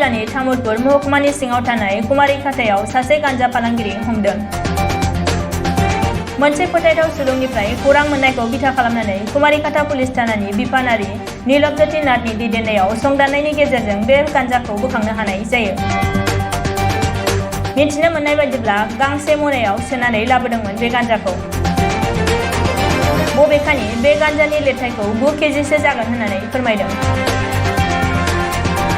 जिल्लानि तामुलपुर महकुमानि सिङाव थानाय कुमारिकाटायाव सासे गान्जा फालांगिरि हमदों। मोनसे फोथायथाव सुलुंनिफ्राय खौरां मोननायखौ बिथा खालामनानै कुमारिकाटा पुलिस थानानि बिफानारि नीलम ज्योति नाथनि दैदेननायाव संदाननायनि गेजेरजों बे गान्जाखौ बोखांनो हानाय जायो। मिथिनो मोननाय बायदिब्ला गांसे मनायाव सोनानै लाबोदोंमोन बे गान्जाखौ। बबेखानि बे गान्जानि लिरथायखौ 9 केजिसो जागोन होननानै फोरमायदों।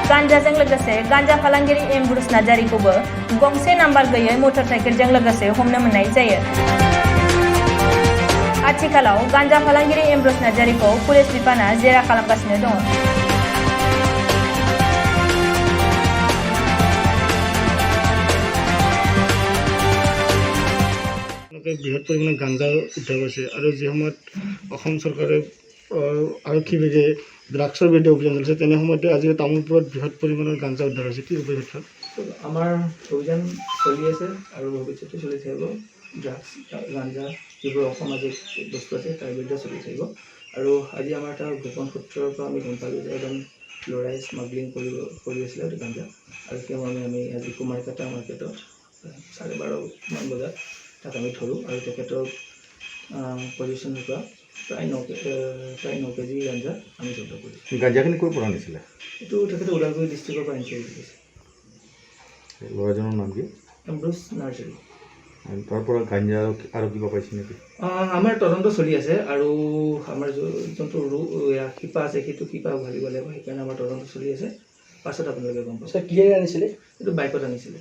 गान्जाजों लोगोसे गान्जा फालांगिरि एम्ब्रुस नार्जारिखौबो गंसे नाम्बार गैयै मटर साइकेलजों लोगोसे हमनो मोननाय जायो। आथिखालाव गान्जा फालांगिरि एम्ब्रुस नार्जारिखौ पुलिस बिफाना जेरा खालामगासिनो दङ। বৃহৎ পৰিমাণে গাঞ্জা উদ্ধাৰ কৰিছে আৰু যি সময়ত অসম চৰকাৰে আৰক্ষী বিভাগে ড্ৰাগছৰ বিৰুদ্ধে অভিযান চলিছে তেনে সময়তে আজি তামোলপুৰত বৃহৎ পৰিমাণৰ গাঞ্জা উদ্ধাৰ হৈছে। কি ক'ব ক্ষেত্ৰত? আমাৰ অভিযান চলি আছে আৰু ভৱিষ্যতে চলি থাকিব। ড্ৰাগছ গাঞ্জা যিবোৰ অসামাজিক বস্তু আছে তাৰ বিৰুদ্ধে চলি থাকিব। আৰু আজি আমাৰ এটা গোপন সূত্ৰৰ পৰা আমি গম পালোঁ যে এজন ল'ৰাই স্মাগলিং কৰি আছিলে গাঞ্জা, আৰু সেই মৰ্মে আমি আজি কুমাৰিকাটা মাৰ্কেটত 12:30 বজাত তাক আমি ধৰোঁ আৰু তেখেতৰ পজিশ্যনৰ পৰা প্ৰায় 9 কেজি গাঞ্জা আমি জব্দ কৰিছোঁ। গাঞ্জাখিনি ক'ৰ পৰা আনিছিলে? এইটো তেখেতে ওদালগুৰি ডিষ্ট্ৰিক্টৰ পৰা আনিছে। ল'ৰাজনৰ নাম কি? এম্ব্ৰুছ নাৰ্জাৰী। তাৰ পৰা গাঞ্জা আৰু কিবা পাইছে নেকি? আমাৰ তদন্ত চলি আছে আৰু আমাৰ যোনটো শিপা আছে সেইটো শিপা ভাবিব লাগিব, সেইকাৰণে আমাৰ তদন্ত চলি আছে। পাছত আপোনালোকে গম পাব। কিহেৰে আনিছিলে? এইটো বাইকত আনিছিলে।